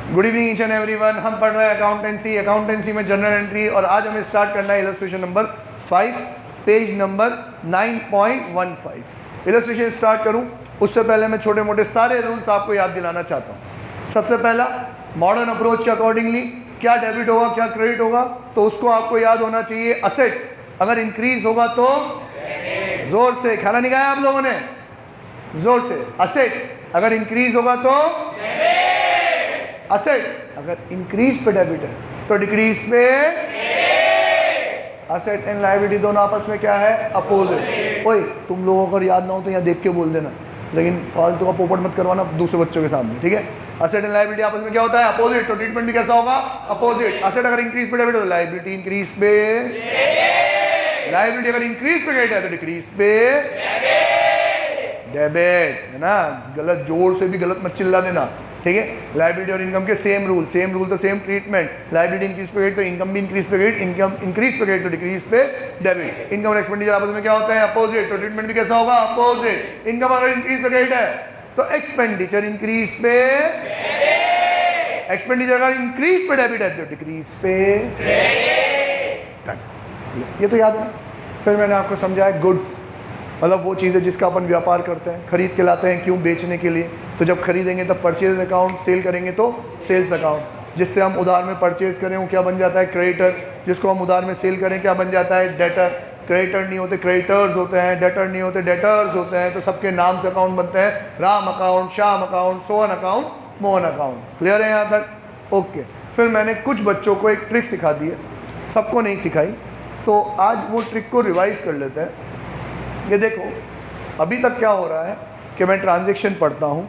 Good evening each and everyone. हम पढ़ रहे हैं अकाउंटेंसी में जनरल एंट्री, और आज हमें स्टार्ट करना है illustration number 5, page number 9.15। Illustration start करूं उससे पहले मैं छोटे मोटे सारे रूल्स आपको याद दिलाना चाहता हूं। सबसे पहला, मॉडर्न अप्रोच के अकॉर्डिंगली क्या डेबिट होगा क्या क्रेडिट होगा, तो उसको आपको याद होना चाहिए। असेट अगर इंक्रीज होगा तो जोर से, खाना नहीं खाया आप लोगों ने, जोर से। असेट अगर इंक्रीज होगा तो असेट, अगर इंक्रीज पे डेबिट है तो डिक्रीज पे। असेट एंड लायबिलिटी दोनों आपस में क्या है, अपोजिट। ओए तुम लोगों को याद ना हो तो यहाँ देख के बोल देना, लेकिन फालतू का पोपट मत करवाना दूसरे बच्चों के सामने, ठीक है। असेट एंड लायबिलिटी आपस में क्या होता है, अपोजिट, तो ट्रीटमेंट भी कैसा होगा, अपोजिट। असेट अगर इंक्रीज पे डेबिट हो, लायबिलिटी इंक्रीज पे। लायबिलिटी अगर इंक्रीज पे क्रेडिट है तो डिक्रीज पे डेबिट, है ना। गलत, जोर से भी गलत मत चिल्ला देना, ठीक है। लायबिलिटी और इनकम के सेम रूल तो सेम ट्रीटमेंट। लायबिलिटी इंक्रीज पे क्रेडिट तो इनकम भी इंक्रीज पे क्रेडिट, इनकम इंक्रीज पे क्रेडिट तो डिक्रीज पे डेबिट। इनकम और एक्सपेंडिचर आपस में क्या होता है, अपोजिट, तो ट्रीटमेंट भी कैसा होगा, अपोजिट। इनकम अगर इंक्रीज पे क्रेडिट है तो एक्सपेंडिचर इंक्रीज पे, एक्सपेंडिचर अगर इंक्रीज पे डेबिट है तो डिक्रीज पे। ये तो याद है। फिर मैंने आपको समझाया गुड्स मतलब वो चीज़ है जिसका अपन व्यापार करते हैं, खरीद के लाते हैं, क्यों, बेचने के लिए। तो जब खरीदेंगे तब परचेज अकाउंट, सेल करेंगे तो सेल्स अकाउंट। जिससे हम उधार में परचेज करें वो क्या बन जाता है, क्रेडिटर। जिसको हम उधार में सेल करें क्या बन जाता है, डेटर। क्रेडिटर नहीं होते क्रेडिटर्स होते हैं, डेटर नहीं होते डेटर्स होते हैं। तो सबके नाम से अकाउंट बनते हैं, Ram account, Shyam account, Sohan account, Mohan account. Clear है यहाँ तक, ओके। फिर मैंने कुछ बच्चों को एक ट्रिक सिखा दी है, सबको नहीं सिखाई, तो आज वो ट्रिक को रिवाइज कर लेते हैं। ये देखो, अभी तक क्या हो रहा है कि मैं ट्रांजैक्शन पढ़ता हूँ,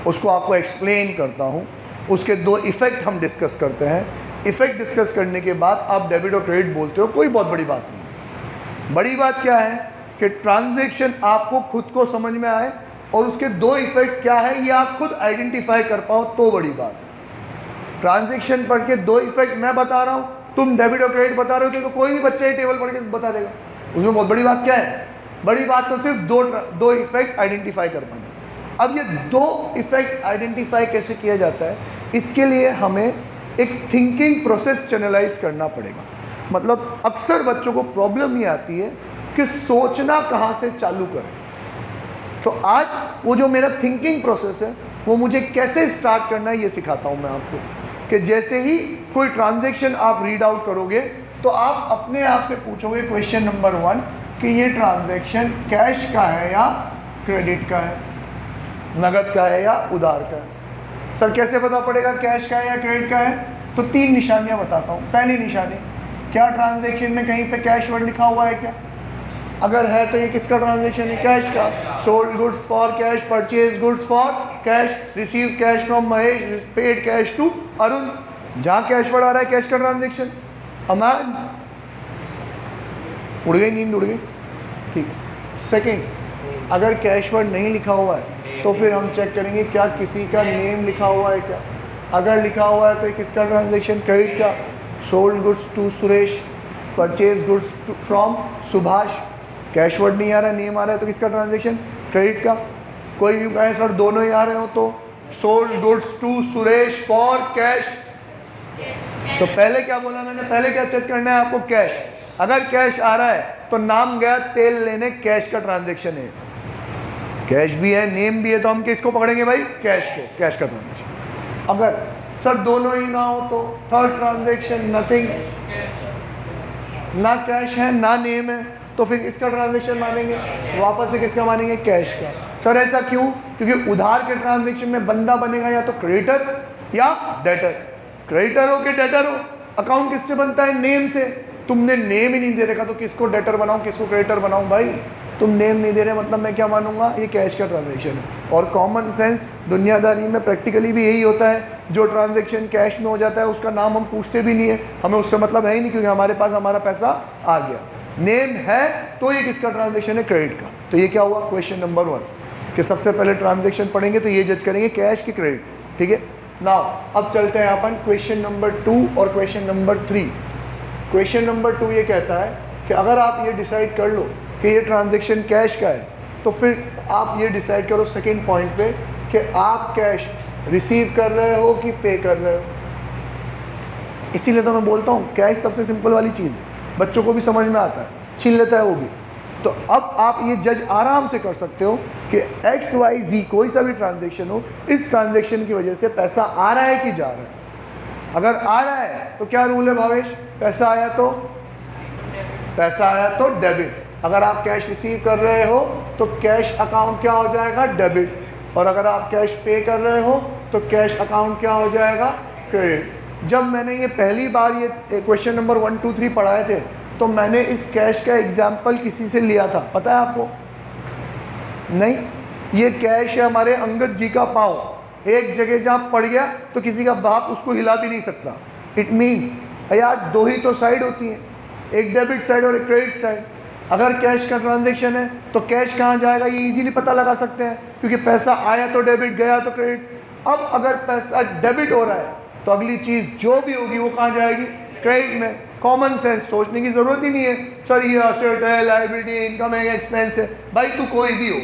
उसको आपको एक्सप्लेन करता हूँ, उसके दो इफ़ेक्ट हम डिस्कस करते हैं। इफ़ेक्ट डिस्कस करने के बाद आप डेबिट और क्रेडिट बोलते हो, कोई बहुत बड़ी बात नहीं। बड़ी बात क्या है कि ट्रांजैक्शन आपको खुद को समझ में आए और उसके दो इफ़ेक्ट क्या है ये आप खुद आइडेंटिफाई कर पाओ, तो बड़ी बात है। ट्रांजैक्शन पढ़ के दो इफ़ेक्ट मैं बता रहा हूँ, तुम डेबिट और क्रेडिट बता रहे हो, तो कोई भी बच्चा ये टेबल पढ़ के बता देगा। उसमें बहुत बड़ी बात क्या है, बड़ी बात तो सिर्फ दो इफेक्ट आइडेंटिफाई कर पाना। अब ये दो इफेक्ट आइडेंटिफाई कैसे किया जाता है, इसके लिए हमें एक थिंकिंग प्रोसेस चैनलाइज करना पड़ेगा। मतलब अक्सर बच्चों को प्रॉब्लम ये आती है कि सोचना कहाँ से चालू करें। तो आज वो जो मेरा थिंकिंग प्रोसेस है वो मुझे कैसे स्टार्ट करना है ये सिखाता हूँ मैं आपको। कि जैसे ही कोई ट्रांजेक्शन आप रीड आउट करोगे तो आप अपने आप से पूछोगे क्वेश्चन नंबर 1 कि ये ट्रांजैक्शन कैश का है या क्रेडिट का है, नगद का है या उधार का है। सर कैसे पता पड़ेगा कैश का है या क्रेडिट का है, तो 3 निशानियां बताता हूँ। पहली निशानी, क्या ट्रांजैक्शन में कहीं पे कैश वर्ड लिखा हुआ है क्या, अगर है तो ये किसका ट्रांजैक्शन है, कैश का। Sold goods for cash, purchase goods for cash, receive cash from Mahesh, paid cash to Arun. जहाँ कैश वर्ड आ रहा है कैश का ट्रांजेक्शन। अमान उड़ गई, नींद उड़ गई, ठीक है। सेकेंड, अगर कैश वर्ड नहीं लिखा हुआ है तो फिर हम चेक करेंगे क्या किसी का नेम लिखा हुआ है क्या। अगर लिखा हुआ है तो ये किसका ट्रांजैक्शन, क्रेडिट का। Sold goods to Suresh, purchase goods from Subhash. Cash word नहीं आ रहा है, नेम आ रहा है, तो किसका ट्रांजैक्शन, क्रेडिट का। कोई भी कहे सर दोनों ही आ रहे हो तो sold goods to Suresh for cash. तो पहले क्या बोला मैंने, पहले क्या चेक करना है आपको, कैश। अगर कैश आ रहा है तो नाम गया तेल लेने, कैश का ट्रांजैक्शन है। कैश भी है, नेम भी है, तो हम किसको पकड़ेंगे भाई, कैश को, कैश का ट्रांजैक्शन। अगर सर दोनों ही ना हो तो थर्ड ट्रांजैक्शन नथिंग, ना कैश है ना नेम है, तो फिर किसका ट्रांजैक्शन मानेंगे, वापस से किसका मानेंगे, कैश का। सर ऐसा क्यों, क्योंकि उधार के ट्रांजैक्शन में बंदा बनेगा या तो क्रेडिटर या डेटर। क्रेडिटर हो कि डेटर हो, अकाउंट किससे बनता है, नेम से। तुमने नेम ही नहीं दे रखा तो किसको डेटर बनाऊं किसको क्रेडिटर बनाऊं भाई। तुम नेम नहीं दे रहे मतलब मैं क्या मानूंगा, ये कैश का ट्रांजैक्शन है। और कॉमन सेंस दुनियादारी में प्रैक्टिकली भी यही होता है, जो ट्रांजैक्शन कैश में हो जाता है उसका नाम हम पूछते भी नहीं है, हमें उससे मतलब है ही नहीं, क्योंकि हमारे पास हमारा पैसा आ गया। नेम है तो ये किसका ट्रांजैक्शन है, क्रेडिट का। तो ये क्या हुआ, क्वेश्चन नंबर 1 कि सबसे पहले ट्रांजैक्शन पढ़ेंगे तो ये जज करेंगे कैश की क्रेडिट, ठीक है। नाउ अब चलते हैं अपन क्वेश्चन नंबर 2 और क्वेश्चन नंबर 3। क्वेश्चन नंबर 2 ये कहता है कि अगर आप ये डिसाइड कर लो कि ये ट्रांजैक्शन कैश का है तो फिर आप ये डिसाइड करो सेकेंड पॉइंट पे कि आप कैश रिसीव कर रहे हो कि पे कर रहे हो। इसीलिए तो मैं बोलता हूँ कैश सबसे सिंपल वाली चीज़ है, बच्चों को भी समझ में आता है, छीन लेता है वो भी। तो अब आप ये जज आराम से कर सकते हो कि एक्स वाई जी कोई सा भी ट्रांजेक्शन हो, इस ट्रांजेक्शन की वजह से पैसा आ रहा है कि जा रहा है। अगर आ रहा है तो क्या रूल है भावेश, पैसा आया तो डेबिट। अगर आप कैश रिसीव कर रहे हो तो कैश अकाउंट क्या हो जाएगा, डेबिट। और अगर आप कैश पे कर रहे हो तो कैश अकाउंट क्या हो जाएगा, क्रेडिट। जब मैंने ये पहली बार ये क्वेश्चन नंबर 1, 2, 3 पढ़ाए थे तो मैंने इस कैश का एग्जाम्पल किसी से लिया था, पता है आपको? नहीं, ये कैश है हमारे अंगद जी का पाँव, एक जगह जहाँ पड़ गया तो किसी का बाप उसको हिला भी नहीं सकता। इट मीन्स यार दो ही तो साइड होती हैं, एक डेबिट साइड और एक क्रेडिट साइड। अगर कैश का ट्रांजेक्शन है तो कैश कहाँ जाएगा ये इजीली पता लगा सकते हैं, क्योंकि पैसा आया तो डेबिट, गया तो क्रेडिट। अब अगर पैसा डेबिट हो रहा है तो अगली चीज़ जो भी होगी वो कहाँ जाएगी, क्रेडिट में। कॉमन सेंस, सोचने की ज़रूरत ही नहीं है सर ये असेट है, लायबिलिटी, इनकम है, एक्सपेंस है। भाई तू कोई भी हो,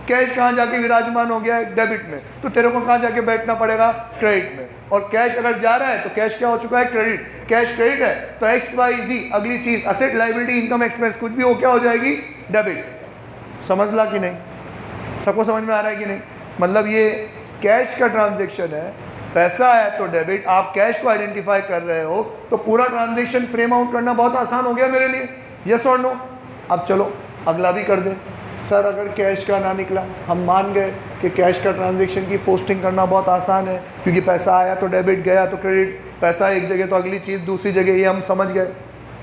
कैश कहाँ जाके विराजमान हो गया है, डेबिट में, तो तेरे को कहाँ जाके बैठना पड़ेगा, क्रेडिट में। और कैश अगर जा रहा है तो कैश क्या हो चुका है, क्रेडिट। कैश क्रेडिट है तो एक्स वाई जी अगली चीज़ असेट, लायबिलिटी, इनकम, एक्सपेंस कुछ भी हो क्या हो जाएगी, डेबिट। समझ ला कि नहीं? सबको समझ में आ रहा है कि नहीं? मतलब ये कैश का ट्रांजेक्शन है, पैसा है तो डेबिट, आप कैश को आइडेंटिफाई कर रहे हो तो पूरा ट्रांजेक्शन फ्रेम आउट करना बहुत आसान हो गया मेरे लिए, यस और नो। अब चलो अगला भी कर दें। सर अगर कैश का ना निकला, हम मान गए कि कैश का ट्रांजेक्शन की पोस्टिंग करना बहुत आसान है, क्योंकि पैसा आया तो डेबिट, गया तो क्रेडिट, पैसा एक जगह तो अगली चीज़ दूसरी जगह, ये हम समझ गए।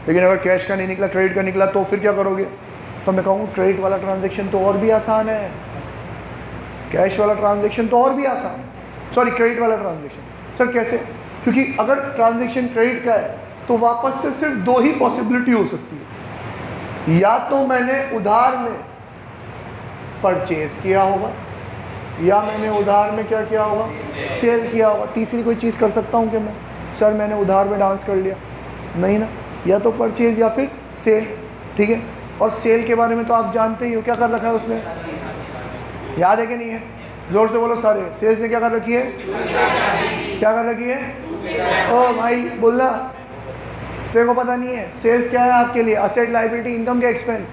लेकिन अगर कैश का नहीं निकला, क्रेडिट का निकला, तो फिर क्या करोगे? तो मैं कहूँ क्रेडिट वाला ट्रांजेक्शन तो और भी आसान है, कैश वाला ट्रांजेक्शन तो और भी आसान है, सॉरी क्रेडिट वाला ट्रांजेक्शन। सर कैसे? क्योंकि अगर ट्रांजेक्शन क्रेडिट का है तो वापस से सिर्फ दो ही पॉसिबिलिटी हो सकती है, या तो मैंने उधार में परचेज किया होगा, या मैंने उधार में क्या किया होगा, सेल किया होगा। तीसरी कोई चीज़ कर सकता हूँ कि मैं, सर मैंने उधार में डांस कर लिया? नहीं ना, या तो परचेज या फिर सेल, ठीक है। और सेल के बारे में तो आप जानते ही हो, क्या कर रखा है उसने, याद है कि नहीं है? जोर से बोलो सारे, सेल्स ने क्या कर रखी है, क्या कर रखी है? ओ भाई बोलना, तेरे को पता नहीं है सेल्स क्या है आपके लिए, असेट, लायबिलिटी, इनकम के एक्सपेंस।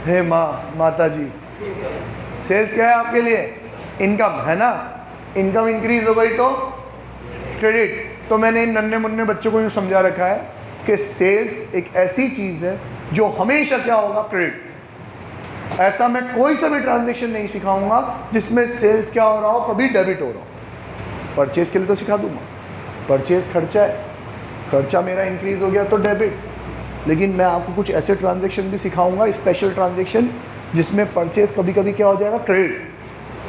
हे माँ, माता जी, सेल्स क्या है आपके लिए, इनकम है ना। इनकम इंक्रीज हो गई तो क्रेडिट। तो मैंने इन नन्हे मुन्ने बच्चों को यूँ समझा रखा है कि सेल्स एक ऐसी चीज़ है जो हमेशा क्या होगा, क्रेडिट। ऐसा मैं कोई सा भी ट्रांजेक्शन नहीं सिखाऊंगा जिसमें सेल्स क्या हो रहा हो, कभी डेबिट हो रहा हो। परचेज के लिए तो सिखा दूंगा, परचेज खर्चा है, खर्चा मेरा इंक्रीज हो गया तो डेबिट। लेकिन मैं आपको कुछ ऐसे ट्रांजेक्शन भी सिखाऊंगा, स्पेशल ट्रांजेक्शन, जिसमें परचेज कभी कभी क्या हो जाएगा, क्रेडिट,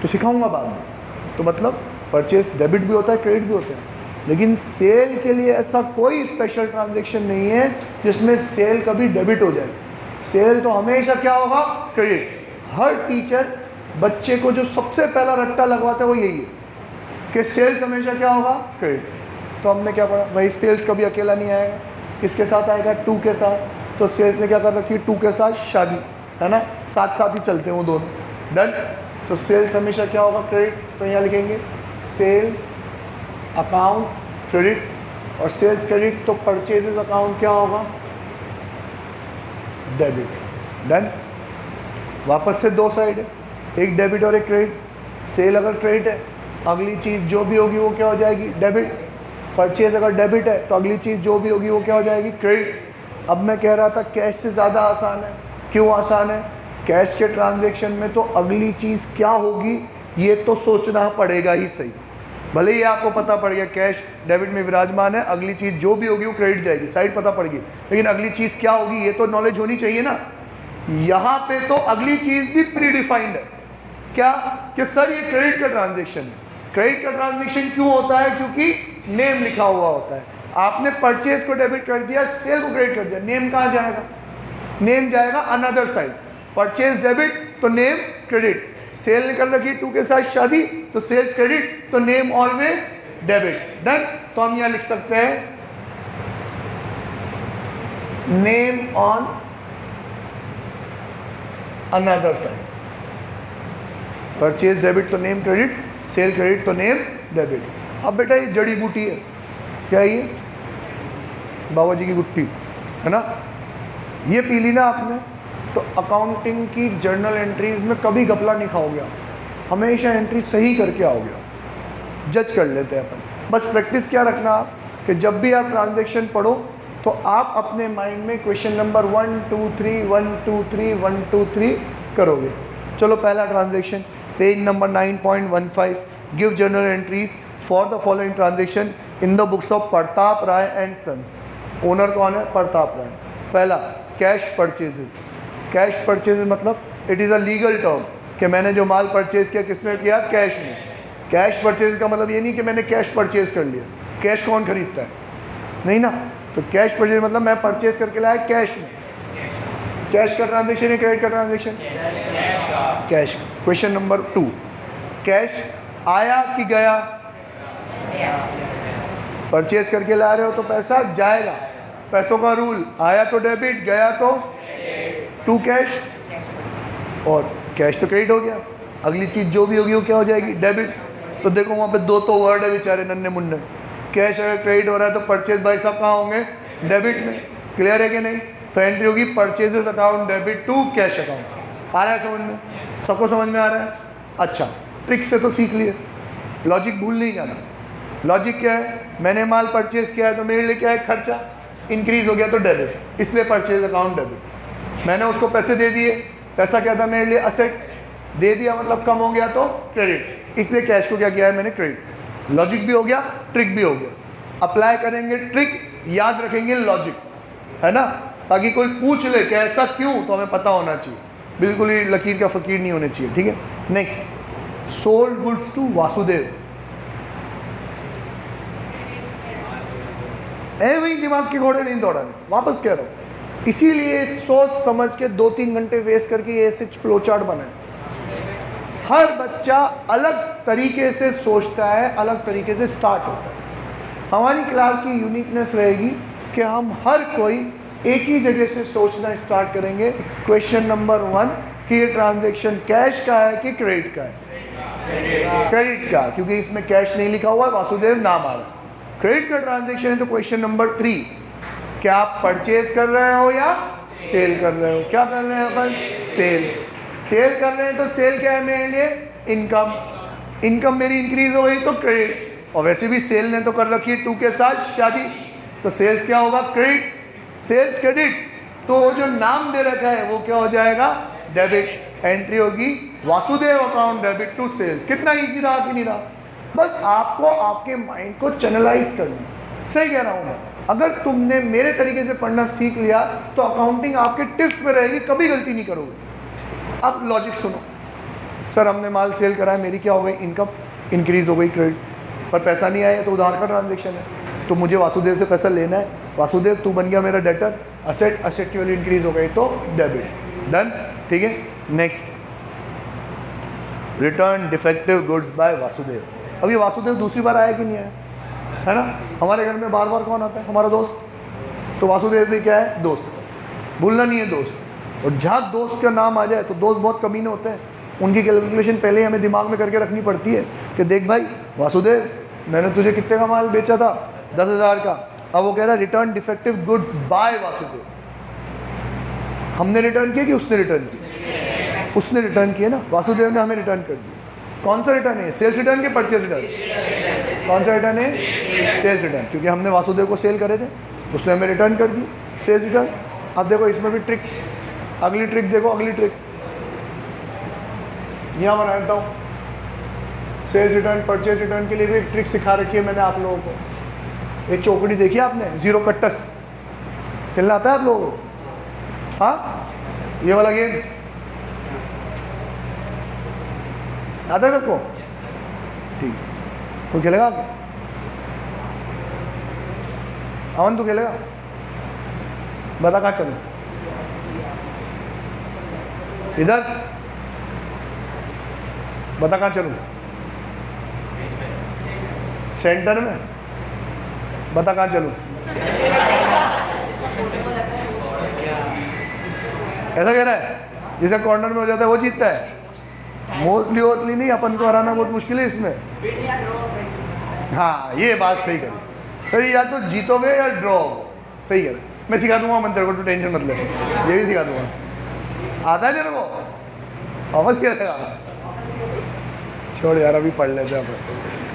तो सिखाऊंगा बाद में। तो मतलब परचेज डेबिट भी होता है, क्रेडिट भी होता है। लेकिन सेल के लिए ऐसा कोई स्पेशल ट्रांजेक्शन नहीं है जिसमें सेल कभी डेबिट हो जाए। सेल तो हमेशा क्या होगा, क्रेडिट। हर टीचर बच्चे को जो सबसे पहला रट्टा लगवाता है वो यही है कि सेल्स हमेशा क्या होगा, क्रेडिट। तो हमने क्या पढ़ा भाई, सेल्स कभी अकेला नहीं आएगा, किसके साथ आएगा, टू के साथ। तो सेल्स ने क्या कर रखी है, टू के साथ शादी, है ना, साथ साथ ही चलते हैं वो दोनों, डन। तो सेल्स हमेशा क्या होगा, क्रेडिट। तो यहाँ लिखेंगे सेल्स अकाउंट क्रेडिट, और सेल्स क्रेडिट तो परचेजेस अकाउंट क्या होगा, डेबिट, डन। वापस से दो साइड है, एक डेबिट और एक क्रेडिट। सेल अगर क्रेडिट है, अगली चीज़ जो भी होगी वो क्या हो जाएगी, डेबिट। परचेज अगर डेबिट है तो अगली चीज़ जो भी होगी वो क्या हो जाएगी, क्रेडिट। अब मैं कह रहा था कैश से ज़्यादा आसान है। क्यों आसान है? कैश के ट्रांजेक्शन में तो अगली चीज़ क्या होगी ये तो सोचना पड़ेगा ही सही। भले ही आपको पता पड़ गया कैश डेबिट में विराजमान है, अगली चीज़ जो भी होगी वो क्रेडिट जाएगी, साइड पता पड़ गई, लेकिन अगली चीज़ क्या होगी ये तो नॉलेज होनी चाहिए ना। यहाँ पे तो अगली चीज़ भी प्री डिफाइंड है, क्या कि सर ये क्रेडिट का ट्रांजेक्शन है। क्रेडिट का ट्रांजेक्शन क्यों होता है? क्योंकि नेम लिखा हुआ होता है। आपने परचेज को डेबिट कर दिया, सेल को क्रेडिट कर दिया, नेम कहाँ जाएगा? नेम जाएगा अनदर साइड। परचेज डेबिट तो नेम क्रेडिट, सेल ने कर रखी टू के साथ शादी तो सेल्स क्रेडिट, तो नेम ऑलवेज डेबिट, डन। तो हम यहाँ लिख सकते हैं name on another side. Purchase debit तो नेम क्रेडिट, सेल क्रेडिट तो नेम डेबिट। अब बेटा ये जड़ी बूटी है, क्या है ये? बाबा जी की गुट्टी है ना, ये पी ली ना आपने, तो अकाउंटिंग की जर्नल एंट्रीज में कभी घपला नहीं खाओगे आप, हमेशा एंट्री सही करके आओगे। जज कर लेते हैं अपन। बस प्रैक्टिस क्या रखना आप कि जब भी आप ट्रांजैक्शन पढ़ो तो आप अपने माइंड में क्वेश्चन नंबर 1 2 3 1 2 3 1 2 3 करोगे। चलो पहला transaction, page number 9.15, give journal entries for the following transaction in the books of Pratap Rai and sons. Owner कौन है? प्रताप राय। पहला कैश परचेजेस। कैश परचेजेस मतलब it is a legal term कि मैंने जो माल परचेज किया किसमें किया? कैश में। कैश परचेज का मतलब ये नहीं कि मैंने कैश परचेज कर लिया, कैश कौन खरीदता है? नहीं ना। तो कैश परचेज मतलब मैं परचेज करके लाया कैश में। कैश का ट्रांजैक्शन है क्रेडिट का transaction? Cash. Question number 2, cash आया कि गया? परचेज करके ला रहे हो तो पैसा जाएगा, पैसों का रूल, आया तो डेबिट, गया तो टू कैश, और कैश तो क्रेडिट हो गया। अगली चीज़ जो भी होगी वो क्या हो जाएगी? डेबिट। तो देखो वहाँ पे दो तो वर्ड है बेचारे नन्हे मुन्ने। कैश अगर क्रेडिट हो रहा है तो परचेज भाई साहब कहाँ होंगे? डेबिट में। क्लियर है कि नहीं? तो एंट्री होगी purchases account debit to cash account. आ रहा है समझ में? सबको समझ में आ रहा है? अच्छा, ट्रिक से तो सीख लिए, लॉजिक भूल नहीं जाना। लॉजिक क्या है? मैंने माल परचेज किया है तो मेरे लिए क्या है? खर्चा। इंक्रीज हो गया तो डेबिट, इसलिए परचेज अकाउंट डेबिट। मैंने उसको पैसे दे दिए, पैसा क्या था मेरे लिए? असेट। दे दिया मतलब कम हो गया तो क्रेडिट, इसलिए कैश को क्या किया है मैंने? क्रेडिट। लॉजिक भी हो गया, ट्रिक भी हो गया। अप्लाई करेंगे ट्रिक, याद रखेंगे लॉजिक, है ना, ताकि कोई पूछ ले कि ऐसा क्यों, तो हमें पता होना चाहिए। बिल्कुल ही लकीर का फ़कीर नहीं होने चाहिए। ठीक है, next, sold goods to Vasudev. वही दिमाग के घोड़े नहीं दौड़ाने, वापस कह रहा हूँ। इसीलिए सोच समझ के 2-3 घंटे वेस्ट करके ये ऐसे फ्लो चार्ट बनाए। हर बच्चा अलग तरीके से सोचता है, अलग तरीके से स्टार्ट होता है। हमारी क्लास की यूनिकनेस रहेगी कि हम हर कोई एक ही जगह से सोचना स्टार्ट करेंगे। क्वेश्चन नंबर 1 कि ये ट्रांजैक्शन कैश का है कि क्रेडिट का है? क्रेडिट का, क्योंकि इसमें कैश नहीं लिखा हुआ है, वासुदेव नाम आ रहा है। क्रेडिट का ट्रांजैक्शन है तो क्वेश्चन नंबर 3, क्या आप परचेज कर रहे हो या सेल कर रहे हो? क्या कर रहे हैं अपन? सेल। सेल कर रहे हैं तो सेल क्या है मेरे लिए? इनकम। इनकम मेरी इंक्रीज हो गई तो क्रेडिट, और वैसे भी सेल ने तो कर रखी है 2 के साथ शादी, तो सेल्स क्या होगा? क्रेडिट। सेल्स क्रेडिट, तो वो जो नाम दे रखा है वो क्या हो जाएगा? डेबिट। एंट्री होगी Vasudev account debit to sales. कितना ईजी रहा कि नहीं रहा? बस आपको आपके माइंड को चैनलाइज करना। सही कह रहा हूँ मैं? अगर तुमने मेरे तरीके से पढ़ना सीख लिया तो अकाउंटिंग आपके टिप्स पे रहेगी, कभी गलती नहीं करोगे। अब लॉजिक सुनो। सर हमने माल सेल करा है, मेरी क्या हो गई? इनकम इंक्रीज हो गई, क्रेडिट, पर पैसा नहीं आया तो उधार का ट्रांजैक्शन है, तो मुझे वासुदेव से पैसा लेना है। वासुदेव तू बन गया मेरा डेटर, असेट, असेट की वैल्यू इंक्रीज हो गई तो डेबिट। डन? ठीक है, next, return defective goods by Vasudev. अब ये वासुदेव दूसरी बार आया कि नहीं आया? है ना, हमारे घर में बार बार कौन आता है? हमारा दोस्त। तो वासुदेव भी क्या है? दोस्त। भूलना नहीं है दोस्त। और जहाँ दोस्त का नाम आ जाए तो दोस्त बहुत कमीने होते हैं, उनकी कैलकुलेशन पहले ही हमें दिमाग में करके रखनी पड़ती है कि देख भाई वासुदेव, मैंने तुझे कितने का माल बेचा था? 10,000 का। अब वो कह रहा है return defective goods by Vasudev. हमने रिटर्न किया कि उसने रिटर्न किया? उसने रिटर्न किया ना, वासुदेव ने हमें रिटर्न कर दिया। कौन सा रिटर्न है? सेल्स रिटर्न के परचेज रिटर्न? कौन सा रिटर्न है? सेल्स रिटर्न, क्योंकि हमने वासुदेव को सेल करे थे, उसने हमें रिटर्न कर दी, सेल्स रिटर्न। अब देखो इसमें भी ट्रिक, अगली ट्रिक देखो, अगली ट्रिक यहाँ बनाता हूँ। सेल्स रिटर्न, परचेज रिटर्न के लिए भी ट्रिक सिखा रखी है मैंने आप लोगों को। ये चौकड़ी देखी आपने, जीरो कट्टस खेलना आता है आप लोगों को? हाँ, ये वाला गेम आता है सबको? ठीक है, कोई खेलेगा क्या? अमन तू खेलेगा? बता कहाँ चलूं? इधर? बता कहाँ चलूं? सेंटर में? बता कहाँ चलूं? ऐसा कह रहा है? जिसका कॉर्नर में हो जाता है वो जीतता है। मोस्टली नहीं, अपन को हराना बहुत मुश्किल है इसमें। हाँ, ये बात सही करी। तो या तो जीतोगे या ड्रॉ, सही है। मैं सिखा दूंगा मंत्र को, तो टेंशन मत ले, ये भी सिखा दूंगा। आता है तेरे को? वापस क्या लगा? छोड़ यार, अभी पढ़ लेते हैं अपन,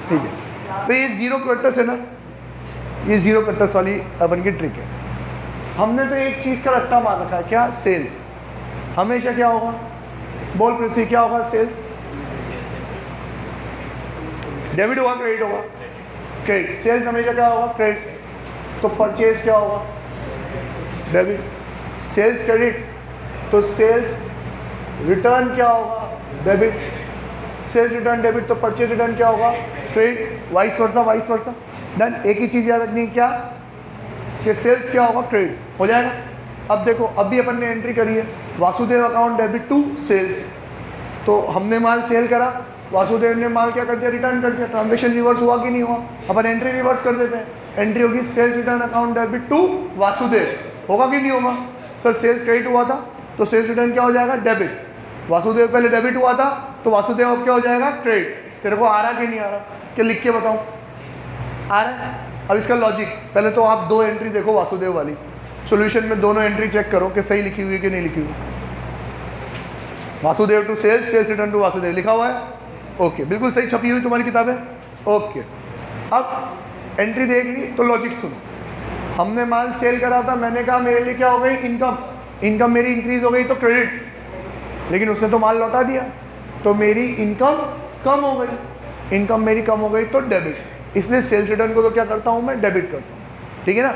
ठीक है। तो ये जीरो कटस है ना, ये जीरो कटस वाली अपन की ट्रिक है। हमने तो एक चीज़ का रट्टा मार रखा है, क्या? सेल्स। हमेशा क्या होगा? बोल पृथ्वी, क्या होगा? सेल्स। डेबिट होगा, क्रेडिट होगा? क्रेडिट। सेल्स हमेशा क्या होगा? क्रेडिट। तो परचेज क्या होगा? डेबिट। सेल्स क्रेडिट, तो सेल्स रिटर्न क्या होगा? डेबिट। सेल्स रिटर्न डेबिट, तो परचेज रिटर्न क्या होगा? Credit. Vice versa, vice versa. Done. एक ही चीज़ याद रखनी है, क्या? कि सेल्स क्या होगा? क्रेडिट। हो जाएगा। अब देखो, अभी अपन ने एंट्री करी है Vasudev account debit to sales. तो हमने माल सेल करा, वासुदेव ने माल क्या कर दिया? रिटर्न कर दिया। ट्रांजेक्शन रिवर्स हुआ कि नहीं हुआ? अपन एंट्री रिवर्स कर देते हैं। एंट्री होगी sales return account debit to Vasudev. होगा कि नहीं होगा? सर सेल्स क्रेडिट हुआ था, तो सेल्स रिटर्न क्या हो जाएगा? डेबिट। वासुदेव पहले डेबिट हुआ था, तो वासुदेव अब क्या हो जाएगा? क्रेडिट। तेरे को आ रहा कि नहीं आ रहा? क्या लिख के बताऊँ? आ रहा है। अब इसका लॉजिक, पहले तो आप दो एंट्री देखो वासुदेव वाली, सॉल्यूशन में दोनों एंट्री चेक करो कि सही लिखी हुई है कि नहीं लिखी हुई। Vasudev to sales, sales return to Vasudev लिखा हुआ है, ओके, बिल्कुल सही छपी हुई तुम्हारी किताबें, ओके। अब एंट्री देख ली तो लॉजिक सुनो। हमने माल सेल करा था, मैंने कहा मेरे लिए क्या हो गई? इनकम। इनकम मेरी इंक्रीज हो गई तो क्रेडिट, लेकिन उसने तो माल लौटा दिया, तो मेरी इनकम कम हो गई। इनकम मेरी कम हो गई तो डेबिट। इसलिए सेल्स रिटर्न को तो क्या करता हूँ मैं? डेबिट करता हूँ, ठीक है ना।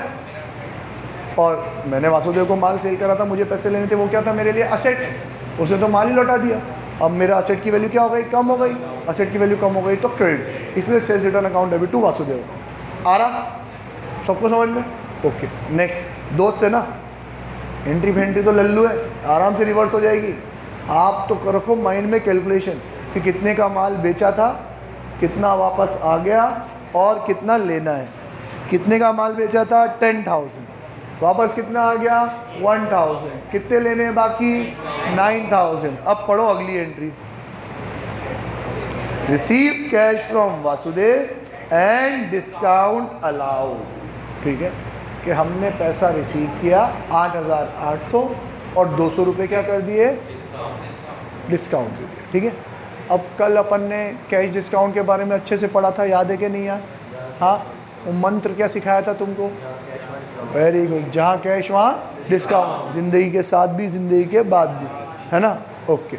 और मैंने वासुदेव को माल सेल करा था, मुझे पैसे लेने थे, वो क्या था मेरे लिए? असेट। उसने तो माल ही लौटा दिया। अब मेरा असेट की वैल्यू क्या हो गई? कम हो गई। असेट की वैल्यू कम हो गई तो क्रेडिट। इसलिए sales return account debit to Vasudev. आ रहा सबको समझ में? ओके। नेक्स्ट, दोस्त है ना, एंट्री फेंट्री तो लल्लू है, आराम से रिवर्स हो जाएगी। आप तो रखो माइंड में कैलकुलेशन कि कितने का माल बेचा था, कितना वापस आ गया और कितना लेना है। कितने का माल बेचा था? 10,000, वापस कितना आ गया? 1,000। कितने लेने हैं बाकी? 9,000। अब पढ़ो अगली entry. Receive cash from Vasudev and discount allowed, ठीक है, कि हमने पैसा रिसीव किया 8,800 और 200 रुपये क्या कर दिए? डिस्काउंट दे दिया, ठीक है। अब कल अपन ने कैश डिस्काउंट के बारे में अच्छे से पढ़ा था, याद है कि नहीं यार? हाँ, वो मंत्र क्या सिखाया था तुमको? Very good. जहाँ कैश वहाँ डिस्काउंट, ज़िंदगी के साथ भी ज़िंदगी के बाद भी, है ना। ओके।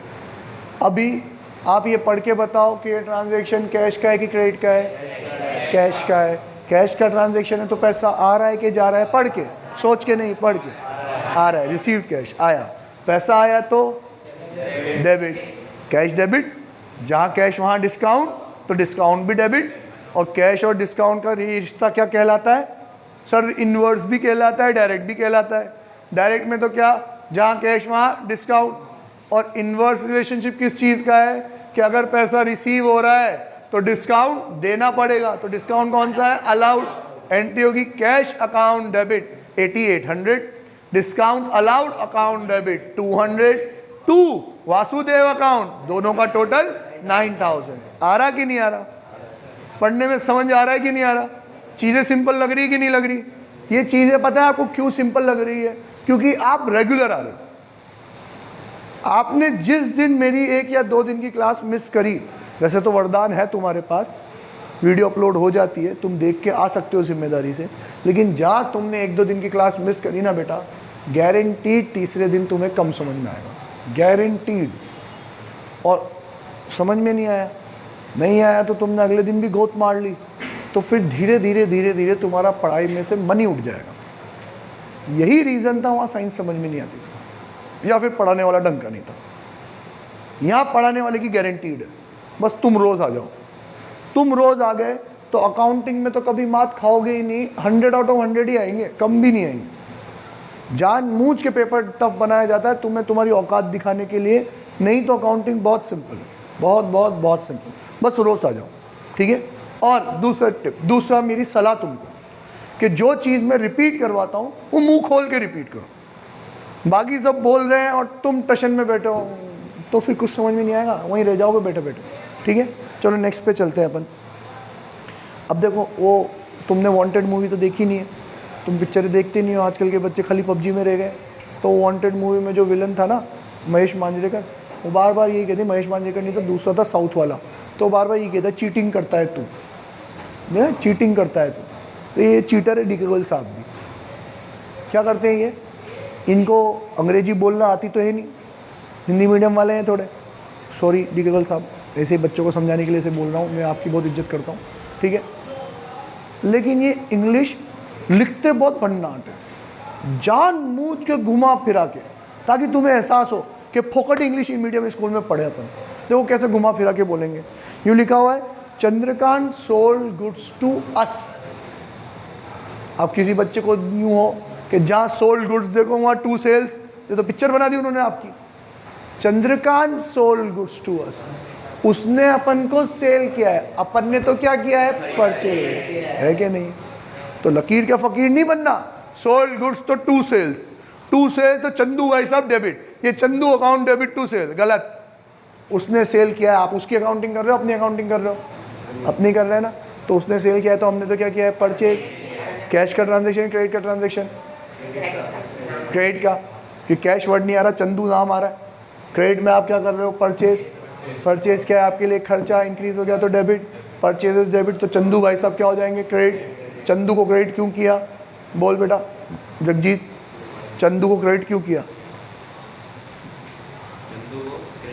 अभी आप ये पढ़ के बताओ कि ये ट्रांजैक्शन कैश का है कि क्रेडिट का है? कैश का है। कैश का ट्रांजैक्शन है तो पैसा आ रहा है कि जा रहा है? पढ़ के, सोच के नहीं, पढ़ के। आ रहा है, रिसीव्ड कैश आया, पैसा आया तो डेबिट, कैश डेबिट। जहाँ कैश वहाँ डिस्काउंट, तो डिस्काउंट भी डेबिट। और कैश और डिस्काउंट का रिश्ता क्या कहलाता है? सर इनवर्स भी कहलाता है, डायरेक्ट भी कहलाता है। डायरेक्ट में तो क्या? जहाँ कैश वहाँ डिस्काउंट। और इनवर्स रिलेशनशिप किस चीज़ का है? कि अगर पैसा रिसीव हो रहा है तो डिस्काउंट देना पड़ेगा। तो डिस्काउंट कौन सा है? अलाउड। एंट्री होगी cash account debit 8800, discount allowed account debit 200 to Vasudev account, दोनों का टोटल 9,000। आ रहा कि नहीं आ रहा? पढ़ने में समझ आ रहा है कि नहीं आ रहा? चीज़ें सिंपल लग रही कि नहीं लग रही? ये चीज़ें पता है आपको क्यों सिंपल लग रही है? क्योंकि आप रेगुलर आ रहे हो। आपने जिस दिन मेरी 1 या 2 दिन की क्लास मिस करी, वैसे तो वरदान है तुम्हारे पास, वीडियो अपलोड हो जाती है, तुम देख के आ सकते हो जिम्मेदारी से, लेकिन जहाँ तुमने 1-2 दिन की क्लास मिस करी ना बेटा, गारंटीड तीसरे दिन तुम्हें कम समझ में आएगा, गारंटीड। और समझ में नहीं आया तो तुमने अगले दिन भी गोत मार ली, तो फिर धीरे धीरे तुम्हारा पढ़ाई में से मन ही उठ जाएगा। यही रीज़न था वहाँ साइंस समझ में नहीं आती थी, या फिर पढ़ाने वाला ढंग का नहीं था। यहाँ पढ़ाने वाले की गारंटीड है, बस तुम रोज़ आ जाओ। तुम रोज़ आ गए तो अकाउंटिंग में तो कभी मात खाओगे ही नहीं, 100 आउट ऑफ 100 ही आएंगे, कम भी नहीं आएंगे। जानबूझ के पेपर टफ बनाया जाता है तुम्हें तुम्हारी औकात दिखाने के लिए, नहीं तो अकाउंटिंग बहुत सिंपल है, बहुत सिंपल। बस रोज़ आ जाओ, ठीक है। और दूसरा टिप, दूसरा मेरी सलाह तुमको, कि जो चीज़ मैं रिपीट करवाता हूँ वो मुंह खोल के रिपीट करो। बाकी सब बोल रहे हैं और तुम टशन में बैठे हो, तो फिर कुछ समझ में नहीं आएगा, वहीं रह जाओगे बैठे बैठे। ठीक है, चलो नेक्स्ट पे चलते हैं अपन। अब देखो, वो तुमने वांटेड मूवी तो देखी नहीं है, तुम पिक्चर देखते नहीं हो, आजकल के बच्चे खाली पबजी में रह गए। तो वांटेड मूवी में जो विलन था ना महेश मांजरेकर, वो बार बार यही कहते, महेश मांजरेकर नहीं तो दूसरा था साउथ वाला, तो बार बार ये कहता है चीटिंग करता है तू, नहीं चीटिंग करता है तू। तो ये चीटर है डीके गोयल साहब भी। क्या करते हैं ये, इनको अंग्रेजी बोलना आती तो है नहीं, हिंदी मीडियम वाले हैं थोड़े, सॉरी डीके गोयल साहब, ऐसे ही बच्चों को समझाने के लिए ऐसे बोल रहा हूँ, मैं आपकी बहुत इज्जत करता हूँ, ठीक है। लेकिन ये इंग्लिश लिखते बहुत भन्नाट है, जानबूझ के घुमा फिरा के, ताकि तुम्हें एहसास हो कि फोकट इंग्लिश मीडियम स्कूल में पढ़े अपन। देखो कैसे घुमा फिरा के बोलेंगे। यूँ लिखा हुआ है, Chandrakant sold goods to us. अब किसी बच्चे को यूँ हो कि जहाँ सोल्ड गुड्स देखो वहाँ टू सेल्स, ये तो पिक्चर बना दी उन्होंने आपकी। Chandrakant sold goods to us, उसने अपन को सेल किया है, अपन ने तो क्या किया है, परचेज है कि नहीं। तो लकीर का फकीर नहीं बनना, सोल्ड गुड्स तो टू सेल्स, टू सेल्स तो चंदू भाई साहब डेबिट, ये Chandu account debit to sale, गलत। उसने सेल किया है, आप उसकी अकाउंटिंग कर रहे हो, अपनी अकाउंटिंग कर रहे हो, अपनी कर रहे हैं ना। तो उसने सेल किया है, तो हमने तो क्या किया है, परचेज। कैश का ट्रांजेक्शन, क्रेडिट का ट्रांजेक्शन, क्रेडिट का, कि कैश वर्ड नहीं आ रहा, चंदू नाम आ रहा है। क्रेडिट में आप क्या कर रहे हो, परचेज। परचेज क्या है आपके लिए, खर्चा इंक्रीज हो गया तो डेबिट, परचेज डेबिट, तो चंदू भाई साहब क्या हो जाएंगे, क्रेडिट। चंदू को क्रेडिट क्यों किया, बोल बेटा जगजीत, चंदू को क्रेडिट क्यों किया,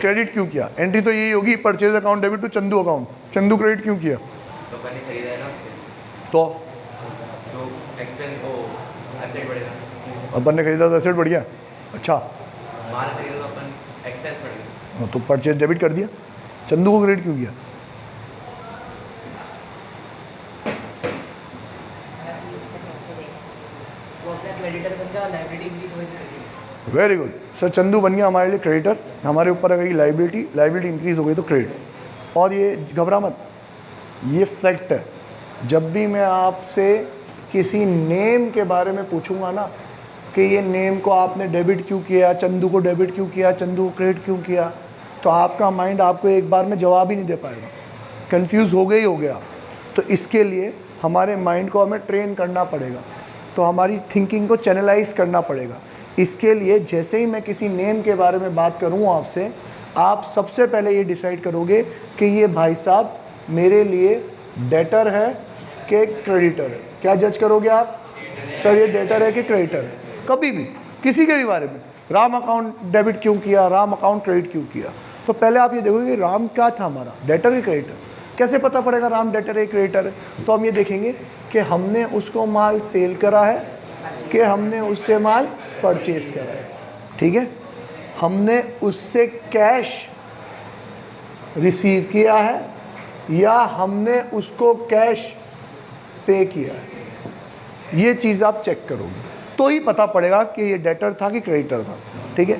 क्रेडिट क्यों किया। एंट्री तो यही होगी, purchase account debit to Chandu account, Chandu credit क्यों किया, तो अपन ने खरीदा तो एसेट बढ़ गया। अच्छा, तो परचेज डेबिट कर दिया, चंदू को क्रेडिट क्यों किया। वेरी गुड सर, चंदू बन गया हमारे लिए क्रेडिटर, हमारे ऊपर आ गई लाइबिलिटी, लाइबिलिटी इंक्रीज हो गई तो क्रेडिट। और ये घबरा मत, ये फैक्ट है, जब भी मैं आपसे किसी नेम के बारे में पूछूंगा ना कि ये नेम को आपने डेबिट क्यों किया, चंदू को डेबिट क्यों किया, चंदू को क्रेडिट क्यों किया, तो आपका माइंड आपको एक बार में जवाब ही नहीं दे पाएगा, कंफ्यूज हो गई हो गया। तो इसके लिए हमारे माइंड को हमें ट्रेन करना पड़ेगा, तो हमारी थिंकिंग को चैनलाइज करना पड़ेगा। इसके लिए जैसे ही मैं किसी नेम के बारे में बात करूँ आपसे, आप सबसे पहले ये डिसाइड करोगे कि ये भाई साहब मेरे लिए डेटर है कि क्रेडिटर है। क्या जज करोगे आप, सर ये डेटर है कि क्रेडिटर है। कभी भी किसी के भी बारे में, राम अकाउंट डेबिट क्यों किया, राम अकाउंट क्रेडिट क्यों किया, तो पहले आप ये देखोगे कि राम क्या था हमारा, डेटर है क्रेडिटर। कैसे पता पड़ेगा राम डेटर है क्रेडिटर है, तो हम ये देखेंगे कि हमने उसको माल सेल करा है कि हमने उससे माल परचेज करा है, ठीक है। हमने उससे कैश रिसीव किया है या हमने उसको कैश पे किया है, ये चीज़ आप चेक करोगे तो ही पता पड़ेगा कि ये डेटर था कि क्रेडिटर था, ठीक है।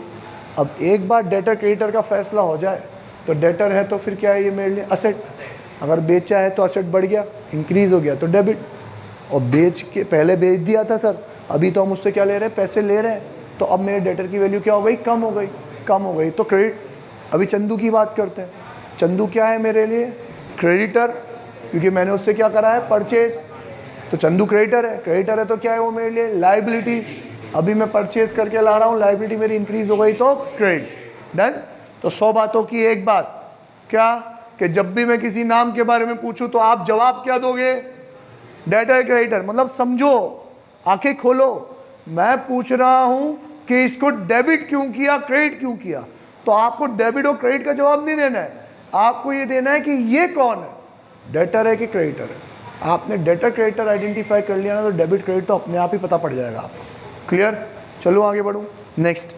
अब एक बार डेटर क्रेडिटर का फैसला हो जाए तो डेटर है तो फिर क्या है, ये मेरे लिए असेट। अगर बेचा है तो असेट बढ़ गया, इंक्रीज़ हो गया तो डेबिट। और बेच के पहले बेच दिया था सर, अभी तो हम उससे क्या ले रहे हैं, पैसे ले रहे हैं, तो अब मेरे डेटर की वैल्यू क्या हो गई, कम हो गई, कम हो गई तो क्रेडिट। अभी चंदू की बात करते हैं, चंदू क्या है मेरे लिए, क्रेडिटर, क्योंकि मैंने उससे क्या करा है, परचेज। तो चंदू क्रेडिटर है, क्रेडिटर है तो क्या है वो मेरे लिए, लाइबिलिटी। अभी मैं परचेज करके ला रहा हूँ, लाइबिलिटी मेरी इंक्रीज हो गई तो क्रेडिट। डन। तो 100 बातों की एक बात क्या, कि जब भी मैं किसी नाम के बारे में पूछूं तो आप जवाब क्या दोगे, डेटर क्रेडिटर। मतलब समझो, आंखें खोलो, मैं पूछ रहा हूं कि इसको डेबिट क्यों किया, क्रेडिट क्यों किया, तो आपको डेबिट और क्रेडिट का जवाब नहीं देना है, आपको ये देना है कि ये कौन है, डेटर है कि क्रेडिटर है। आपने डेटर क्रेडिटर आइडेंटिफाई कर लिया ना, तो डेबिट क्रेडिट तो अपने आप ही पता पड़ जाएगा आपको। क्लियर, चलो आगे बढ़ूँ। नेक्स्ट,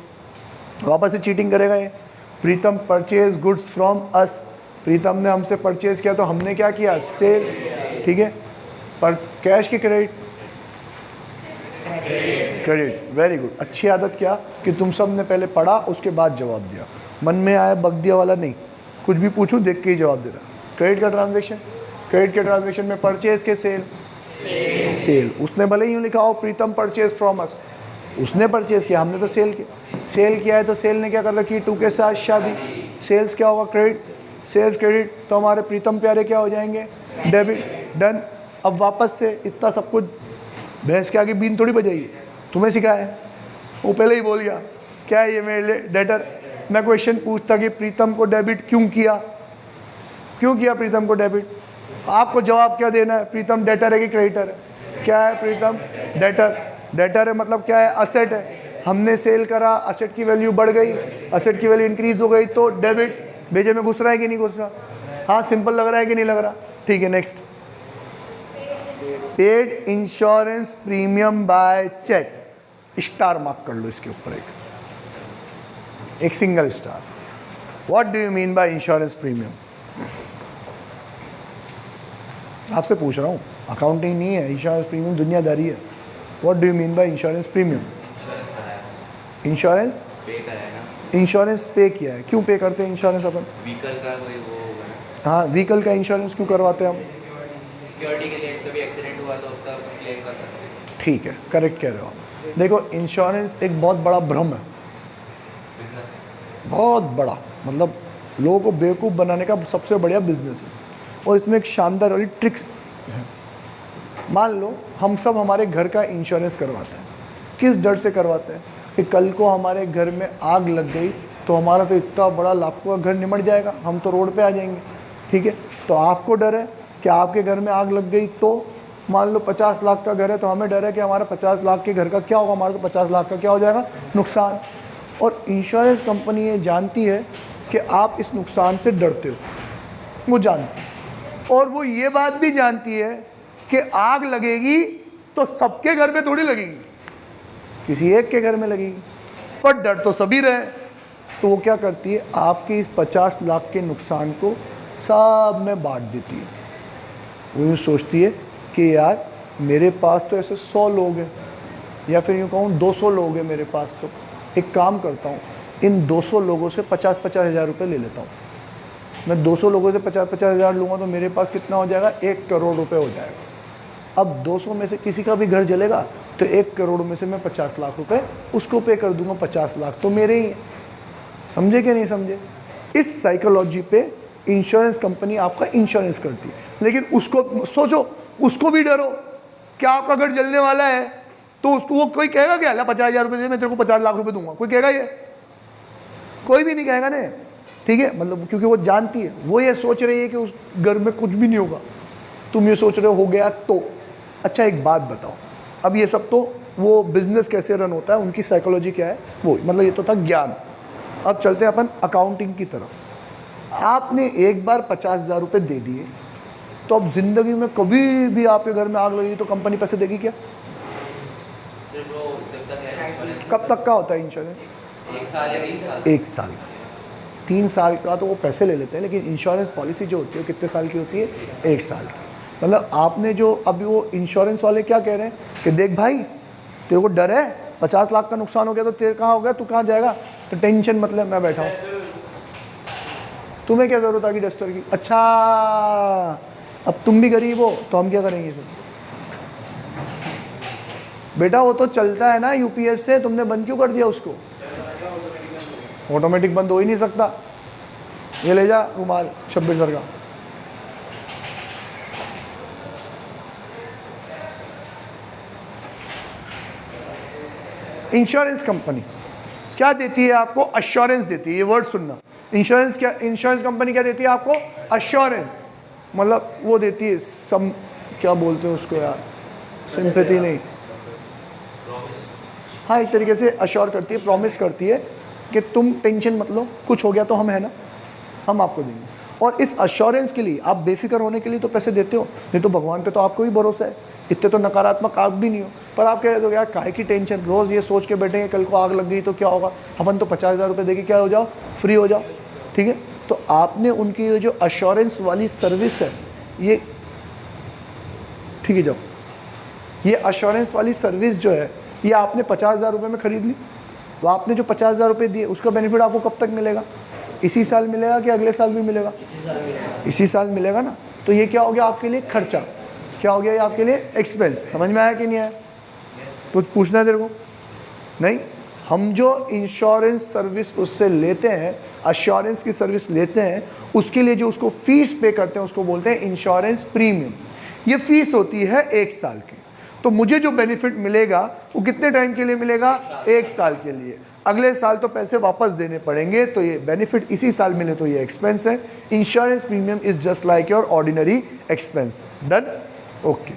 वापस से चीटिंग करेगा ये। प्रीतम परचेज गुड्स फ्रॉम अस, प्रीतम ने हमसे परचेज किया तो हमने क्या किया, सेल, ठीक है। पर कैश की क्रेडिट, क्रेडिट, वेरी गुड। अच्छी आदत क्या कि तुम सब ने पहले पढ़ा उसके बाद जवाब दिया, मन में आया बक दिया वाला नहीं, कुछ भी पूछूं देख के ही जवाब दे रहा। क्रेडिट का ट्रांजेक्शन, क्रेडिट के ट्रांजेक्शन में परचेज के सेल, सेल। उसने भले ही यूँ लिखा हो प्रीतम परचेज फ्रॉम अस, उसने परचेज़ किया, हमने तो सेल किया। सेल किया है तो सेल ने क्या कर रखी है, 2 के साथ शादी। सेल्स क्या होगा, क्रेडिट। सेल्स क्रेडिट तो हमारे प्रीतम प्यारे क्या हो जाएंगे, डेबिट। डन। अब वापस से इतना सब कुछ, भैंस के आगे बीन थोड़ी बजाइए, तुम्हें सिखाया है, वो पहले ही बोल गया क्या है ये मेरे लिए डेटर। मैं क्वेश्चन पूछता कि प्रीतम को डेबिट क्यों किया, क्यों किया प्रीतम को डेबिट, आपको जवाब क्या देना है, प्रीतम डेटर है कि क्रेडिटर है? क्या है प्रीतम, डेटर। डेटर है मतलब क्या है, असेट है। हमने सेल करा, असेट की वैल्यू बढ़ गई, असेट की वैल्यू इंक्रीज हो गई तो डेबिट। भेजे में घुस रहा है कि नहीं घुस रहा? हाँ, सिंपल लग रहा है कि नहीं लग रहा? ठीक है, next. Paid insurance premium by cheque, star mark कर लो इसके ऊपर, एक single star. What do you mean by insurance premium? आपसे पूछ रहा हूँ, अकाउंटिंग नहीं है, इंश्योरेंस प्रीमियम दुनियादारी है। What do you mean by insurance premium? Insurance पे कराया ना, इंश्योरेंस पे किया है। क्यों पे करते हैं इंश्योरेंस अपन? व्हीकल का कोई वो होगा ना, हाँ, व्हीकल का इंश्योरेंस क्यों करवाते हैं हम? सिक्योरिटी के लिए, कभी एक्सीडेंट हुआ तो उसका क्लेम कर सकते हैं। ठीक है, करेक्ट कह रहे हो आप। देखो, इंश्योरेंस एक बहुत बड़ा भ्रम है, बिजनेस है। बहुत बड़ा, मतलब लोगों को बेवकूफ़ बनाने का सबसे बढ़िया बिजनेस है। और इसमें एक शानदार वाली ट्रिक्स है। मान लो हम सब हमारे घर का इंश्योरेंस करवाते हैं, किस डर से करवाते हैं कि कल को हमारे घर में आग लग गई तो हमारा तो इतना बड़ा लाखों का घर निमट जाएगा, हम तो रोड पे आ जाएंगे। ठीक है, तो आपको डर है कि आपके घर में आग लग गई तो, मान लो 50 लाख का घर है तो हमें डर है कि हमारा 50 लाख के घर का क्या होगा, हमारा तो 50 लाख का क्या हो जाएगा, नुकसान। और इंश्योरेंस कंपनी ये जानती है कि आप इस नुकसान से डरते हो, वो जानती है। और वो ये बात भी जानती है कि आग लगेगी तो सबके घर में थोड़ी लगेगी, किसी एक के घर में लगेगी, पर डर तो सभी रहे। तो वो क्या करती है, आपके इस 50 लाख के नुकसान को सब में बांट देती है। वो यूँ सोचती है कि यार मेरे पास तो ऐसे 100 लोग हैं, या फिर यूँ कहूँ 200 लोग हैं मेरे पास, तो एक काम करता हूँ, इन 200 लोगों से 50-50 हज़ार रुपये ले लेता हूँ। मैं 200 लोगों से 50-50 हज़ार लूँगा तो मेरे पास कितना हो जाएगा, 1 करोड़ रुपये हो जाएगा। अब 200 में से किसी का भी घर जलेगा तो 1 करोड़ में से मैं 50 लाख रुपए उसको पे कर दूंगा, 50 लाख तो मेरे ही हैं। समझे कि नहीं समझे? इस साइकोलॉजी पे इंश्योरेंस कंपनी आपका इंश्योरेंस करती है। लेकिन उसको सोचो, उसको भी डरो कि आपका घर जलने वाला है तो उसको वो कोई कहेगा क्या, ला 50,000 रुपये दे मैं तेरे को 50 लाख रुपए दूंगा, कोई कहेगा ये? कोई भी नहीं कहेगा ना। ठीक है, मतलब क्योंकि वो जानती है, वो ये सोच रही है कि उस घर में कुछ भी नहीं होगा, तुम ये सोच रहे हो गया तो। अच्छा, एक बात बताओ, अब ये सब तो वो बिजनेस कैसे रन होता है, उनकी साइकोलॉजी क्या है वो, मतलब ये तो था ज्ञान। अब चलते हैं अपन अकाउंटिंग की तरफ। आपने एक बार 50,000 रुपये दे दिए तो अब ज़िंदगी में कभी भी आपके घर में आग लगी तो कंपनी पैसे देगी क्या? सिर्फ वो जब तक है इंश्योरेंस। कब तक का होता है इंश्योरेंस? 1 साल या 3 साल। 1 साल का। 3 साल का तो वो पैसे ले लेते हैं, लेकिन इंश्योरेंस पॉलिसी जो होती है कितने साल की होती है? 1 साल की। मतलब आपने जो अभी वो इंश्योरेंस वाले क्या कह रहे हैं कि देख भाई, तेरे को डर है 50 लाख का नुकसान हो गया तो तेरे कहाँ हो गया, तू कहाँ जाएगा, तो टेंशन मतलब मैं बैठा हूँ, तुम्हें क्या ज़रूरत आ गई डस्टर की? अच्छा, अब तुम भी गरीब हो तो हम क्या करेंगे फिर? बेटा वो तो चलता है ना यूपीएस से, तुमने बंद क्यों कर दिया उसको? ऑटोमेटिक बंद हो ही नहीं सकता। ये ले जा रुमाल शब्बीर सर का। इंश्योरेंस कंपनी क्या देती है आपको? अश्योरेंस देती है। ये वर्ड सुनना, इंश्योरेंस क्या, इंश्योरेंस कंपनी क्या देती है आपको? अश्योरेंस। मतलब वो देती है सम, क्या बोलते हैं उसको यार, सिंपैथी नहीं, हाँ एक तरीके से अश्योर करती है, प्रॉमिस करती है कि तुम टेंशन मत लो, कुछ हो गया तो हम है ना, हम आपको देंगे। और इस अश्योरेंस के लिए आप बेफिक्र होने के लिए तो पैसे देते हो, नहीं तो भगवान पे तो आपको ही भरोसा है, इतने तो नकारात्मक आप भी नहीं हो। पर आप कह रहे हो यार काहे की टेंशन, रोज़ ये सोच के बैठेंगे कल को आग लग गई तो क्या होगा, अपन तो 50,000 रुपये देके क्या हो जाओ, फ्री हो जाओ। ठीक है, तो आपने उनकी ये जो अश्योरेंस वाली सर्विस है, ये ठीक है, जाओ, ये अश्योरेंस वाली सर्विस जो है ये आपने 50,000 रुपये में ख़रीद ली, तो आपने जो 50,000 रुपये दिए उसका बेनिफिट आपको कब तक मिलेगा? इसी साल मिलेगा कि अगले साल भी मिलेगा? इसी साल मिलेगा ना। तो ये क्या हो गया आपके लिए? खर्चा। क्या हो गया ये आपके लिए? एक्सपेंस। समझ में आया कि नहीं आया? कुछ पूछना है तेरे को? नहीं, हम जो इंश्योरेंस सर्विस उससे लेते हैं, अश्योरेंस की सर्विस लेते हैं, उसके लिए जो उसको फीस पे करते हैं उसको बोलते हैं इंश्योरेंस प्रीमियम। ये फीस होती है 1 साल की। तो मुझे जो बेनिफिट मिलेगा वो कितने टाइम के लिए मिलेगा? 1 साल के लिए। अगले साल तो पैसे वापस देने पड़ेंगे, तो ये बेनिफिट इसी साल मिले तो ये एक्सपेंस है। Insurance premium is just like your ordinary expense. Done? Okay.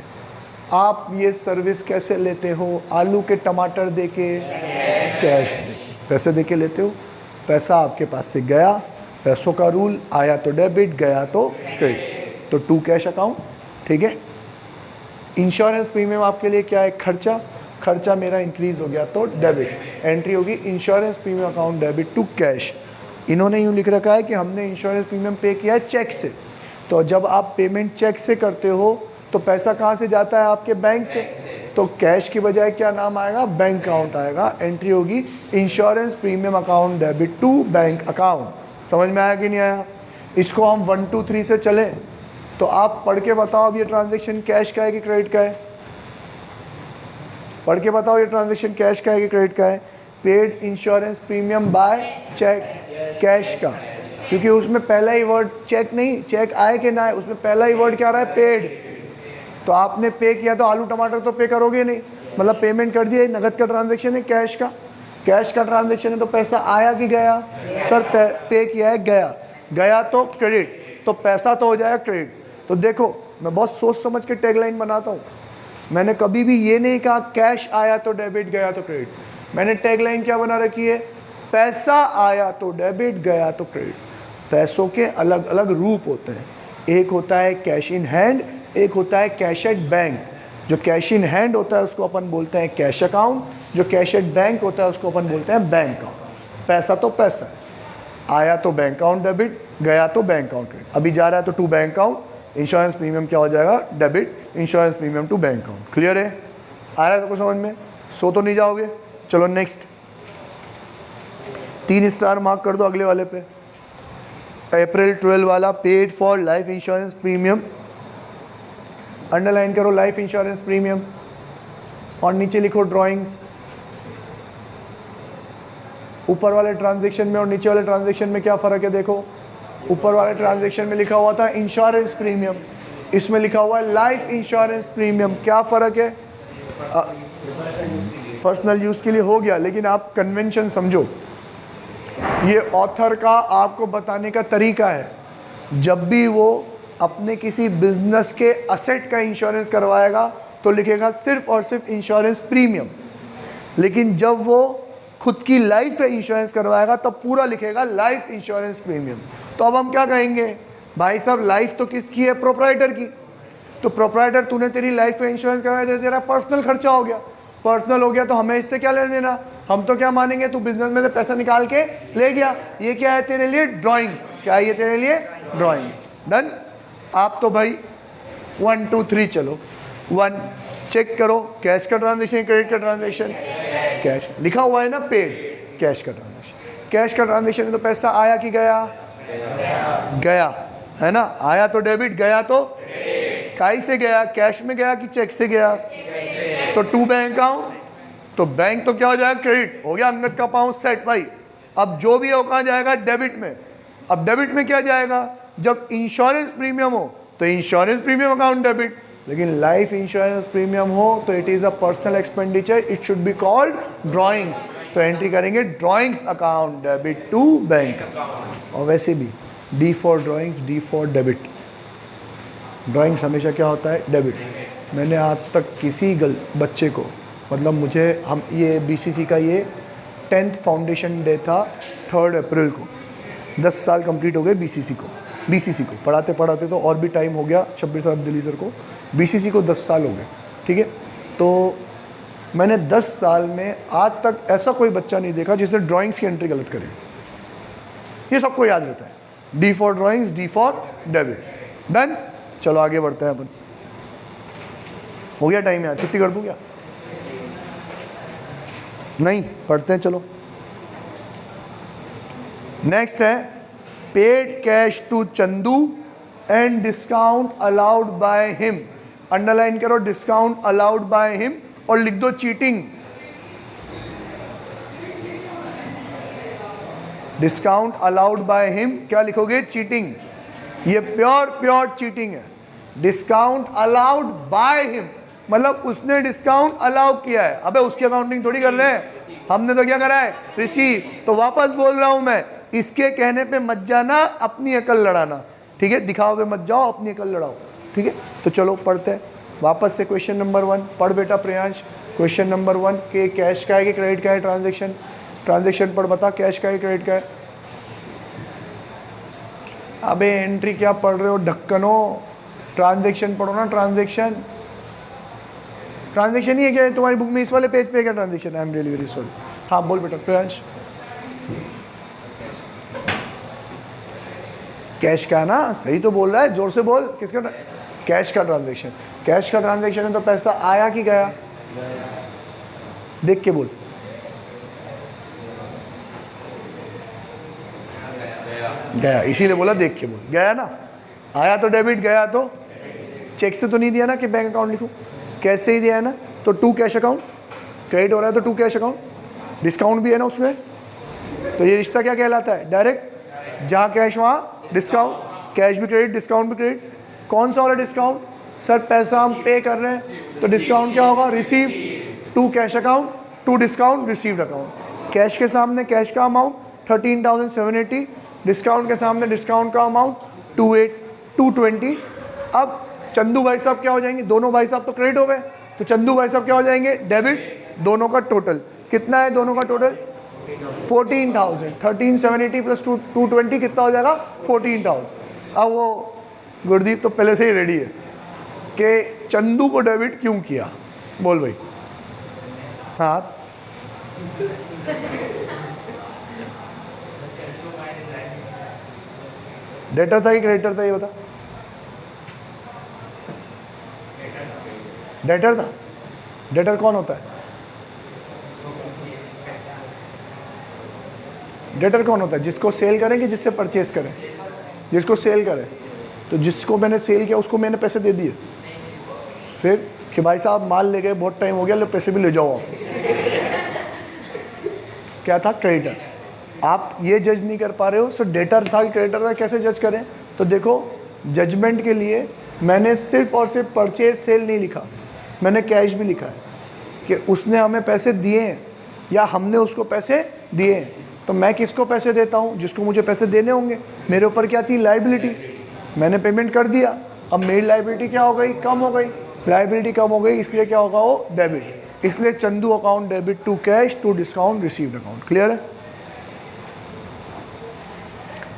आप ये सर्विस कैसे लेते हो? आलू के टमाटर दे के, कैश दे के, पैसे दे के लेते हो। पैसा आपके पास से गया, पैसों का रूल, आया तो डेबिट, गया तो क्रेडिट, तो 2 कैश अकाउंट। ठीक है। इंश्योरेंस प्रीमियम आपके लिए क्या है? खर्चा। खर्चा मेरा इंक्रीज हो गया तो डेबिट, एंट्री होगी insurance premium account debit to cash. इन्होंने यूँ लिख रखा है कि हमने इंश्योरेंस प्रीमियम पे किया है चेक से। तो जब आप पेमेंट चेक से करते हो तो पैसा कहाँ से जाता है? आपके बैंक से। तो कैश की बजाय क्या नाम आएगा? बैंक अकाउंट आएगा। एंट्री होगी insurance premium account debit to bank account. समझ में आया कि नहीं आया? इसको हम 1 2 3 से चलें तो आप पढ़ के बताओ अब ये ट्रांजेक्शन कैश का है कि क्रेडिट का है? पढ़ के बताओ ये ट्रांजेक्शन कैश का है कि क्रेडिट का है? Paid insurance premium by cheque, cash का, क्योंकि उसमें पहला ही वर्ड चेक नहीं, चेक आए कि ना आए, उसमें पहला ही वर्ड क्या आ रहा है? पेड। तो आपने पे किया तो आलू टमाटर तो पे करोगे नहीं, मतलब पेमेंट कर दिया। नगद का ट्रांजेक्शन है, कैश का, कैश का ट्रांजेक्शन है, तो पैसा आया कि गया? सर पे किया है, गया, गया तो क्रेडिट, तो पैसा तो हो जाएगा क्रेडिट। तो देखो मैं बहुत सोच समझ के टैगलाइन बनाता हूँ। मैंने कभी भी ये नहीं कहा कैश आया तो डेबिट, गया तो क्रेडिट। मैंने टैगलाइन क्या बना रखी है? पैसा आया तो डेबिट, गया तो क्रेडिट। पैसों के अलग अलग रूप होते हैं। एक होता है कैश इन हैंड, एक होता है कैश एट बैंक। जो कैश इन हैंड होता है उसको अपन बोलते हैं कैश अकाउंट, जो कैश एट बैंक होता है उसको अपन बोलते हैं बैंक अकाउंट। पैसा तो पैसा है, आया तो बैंक अकाउंट डेबिट, गया तो बैंक अकाउंट क्रेडिट। अभी जा रहा है तो to bank account, insurance premium क्या हो जाएगा? Debit insurance premium to bank account. Clear है? आ रहा है सबको समझ में? सो तो नहीं जाओगे? चलो नेक्स्ट, 3 स्टार मार्क कर दो अगले वाले पे। अप्रैल 12 वाला, paid for life insurance premium, underline करो लाइफ इंश्योरेंस प्रीमियम और नीचे लिखो ड्राइंग्स। ऊपर वाले ट्रांजैक्शन में और नीचे वाले ट्रांजैक्शन में क्या फ़र्क है? देखो, ऊपर वाले ट्रांजैक्शन में लिखा हुआ था इंश्योरेंस प्रीमियम, इसमें लिखा हुआ है लाइफ इंश्योरेंस प्रीमियम। क्या फ़र्क है? पर्सनल यूज़ के लिए हो गया, लेकिन आप कन्वेंशन समझो। ये ऑथर का आपको बताने का तरीका है। जब भी वो अपने किसी बिजनेस के असेट का इंश्योरेंस करवाएगा तो लिखेगा सिर्फ और सिर्फ इंश्योरेंस प्रीमियम, लेकिन जब वो खुद की लाइफ पे इंश्योरेंस करवाएगा तब पूरा लिखेगा लाइफ इंश्योरेंस प्रीमियम। तो अब हम क्या कहेंगे? भाई साहब लाइफ तो किसकी है? प्रोप्राइटर की। तो प्रोप्राइटर, तूने तेरी लाइफ पे इंश्योरेंस करवाया तो तेरा पर्सनल खर्चा हो गया, पर्सनल हो गया तो हमें इससे क्या लेना देना? हम तो क्या मानेंगे? तू बिजनेस में से पैसा निकाल के ले गया, ये क्या है तेरे लिए? ड्राइंग्स। क्या है ये तेरे लिए? ड्राइंग्स। डन? आप तो भाई 1 2 3 चलो। 1 चेक करो, कैश का ट्रांजेक्शन, क्रेडिट का ट्रांजेक्शन, कैश लिखा हुआ है ना, पेड, कैश का ट्रांजेक्शन। कैश का ट्रांजेक्शन है तो पैसा आया कि गया? गया, है ना? आया तो डेबिट, गया तो काई से गया? कैश में गया कि चेक से गया? तो टू बैंक अकाउंट, तो बैंक तो क्या हो जाएगा? क्रेडिट हो गया। अंगद का पाँव सेट भाई। अब जो भी हो कहाँ जाएगा? डेबिट में। अब डेबिट में क्या जाएगा? जब इंश्योरेंस प्रीमियम हो तो इंश्योरेंस प्रीमियम अकाउंट डेबिट, लेकिन लाइफ इंश्योरेंस प्रीमियम हो तो it is a personal expenditure, it should be called drawings. तो एंट्री करेंगे drawings account debit to bank. और वैसे भी D for drawings, D for debit. Drawings हमेशा क्या होता है? डेबिट। मैंने आज तक किसी बच्चे को, मतलब मुझे, हम ये बीसीसी का ये 10th फाउंडेशन डे था 3 अप्रैल को, 10 साल कंप्लीट हो गए बीसीसी को पढ़ाते पढ़ाते। तो और भी टाइम हो गया शब्बीर साहब दिल्ली सर को, बीसीसी को 10 साल हो गए। ठीक है, तो मैंने 10 साल में आज तक ऐसा कोई बच्चा नहीं देखा जिसने ड्राइंग्स की एंट्री गलत करी। ये सबको याद रहता है, D for drawings, D for debit. Done? चलो आगे बढ़ते हैं अपन। हो गया टाइम? यार छुट्टी कर दूं क्या? नहीं, पढ़ते हैं चलो। नेक्स्ट है paid cash to Chandu and discount allowed by him. Underline करो डिस्काउंट अलाउड बाय हिम और लिख दो cheating. Discount allowed by him, क्या लिखोगे? चीटिंग। ये प्योर चीटिंग है। डिस्काउंट अलाउड बाय हिम मतलब उसने डिस्काउंट अलाउ किया है। अबे उसकी अकाउंटिंग थोड़ी कर रहे हैं, हमने तो क्या करा है? रिसीव। तो वापस बोल रहा हूं मैं, इसके कहने पे मत जाना, अपनी अकल लड़ाना, ठीक है? दिखाओ पे मत जाओ, अपनी अकल लड़ाओ, ठीक है? तो चलो पढ़ते हैं वापस से क्वेश्चन नंबर 1। पढ़ बेटा प्रियांश, क्वेश्चन नंबर 1 के कैश का है कि क्रेडिट का है? ट्रांजैक्शन पढ़, बता कैश का है क्रेडिट का है? अबे एंट्री क्या पढ़ रहे हो ढक्कनो, ट्रांजैक्शन पढ़ो ना। ट्रांजैक्शन ही है क्या तुम्हारी बुक में? इस वाले पेज पे क्या ट्रांजैक्शन है? I am really very sorry. हाँ बोल बेटा प्रियांश। कैश का है ना? सही तो बोल रहा है, जोर से बोल। किसका? कैश का ट्रांजैक्शन। कैश का ट्रांजैक्शन है तो पैसा आया कि गया? देख के बोल। गया, इसीलिए बोला देख के बोल। गया ना? आया तो डेबिट, गया तो चेक से तो नहीं दिया ना कि बैंक अकाउंट लिखूं, कैश से ही दिया है ना? तो टू कैश अकाउंट, क्रेडिट हो रहा है तो टू कैश अकाउंट, डिस्काउंट भी है ना उसमें। तो ये रिश्ता क्या कहलाता है? डायरेक्ट। जहाँ कैश वहाँ डिस्काउंट, कैश भी क्रेडिट, डिस्काउंट भी क्रेडिट। कौन सा वाला डिस्काउंट? सर पैसा हम पे कर रहे हैं तो डिस्काउंट क्या होगा? Receive. To cash account, to discount received account. Cash के सामने कैश का अमाउंट 13,780, डिस्काउंट के सामने डिस्काउंट का अमाउंट 220। अब चंदू भाई साहब क्या हो जाएंगे? दोनों भाई साहब तो क्रेडिट हो गए, तो चंदू भाई साहब क्या हो जाएंगे? डेबिट। दोनों का टोटल कितना है? दोनों का टोटल 14,000। 13,780 प्लस 220 कितना हो जाएगा? 14,000। अब वो गुरदीप तो पहले से ही रेडी है कि चंदू को डेबिट क्यों किया। बोल भाई। हाँ डेटर था कि क्रेडिटर था ये बता? डेटर था। डेटर कौन होता है? डेटर कौन होता है? जिसको सेल करें कि जिससे परचेज करें? जिसको सेल करें। तो जिसको मैंने सेल किया उसको मैंने पैसे दे दिए, फिर कि भाई साहब माल ले गए, बहुत टाइम हो गया, ले पैसे भी ले जाओ आप। क्या था? क्रेडिटर। आप ये जज नहीं कर पा रहे हो सो डेटर था कि क्रेडिटर था, कैसे जज करें? तो देखो जजमेंट के लिए मैंने सिर्फ और सिर्फ परचेज सेल नहीं लिखा, मैंने कैश भी लिखा है कि उसने हमें पैसे दिए हैं या हमने उसको पैसे दिए हैं। तो मैं किसको पैसे देता हूँ? जिसको मुझे पैसे देने होंगे। मेरे ऊपर क्या थी? लायबिलिटी। मैंने पेमेंट कर दिया, अब मेरी लायबिलिटी क्या हो गई? कम हो गई। लायबिलिटी कम हो गई इसलिए क्या होगा? वो डेबिट। इसलिए Chandu account debit to cash to discount received account. Clear है?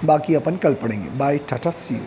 बाकी अपन कल पढ़ेंगे। Bye, tata, see you.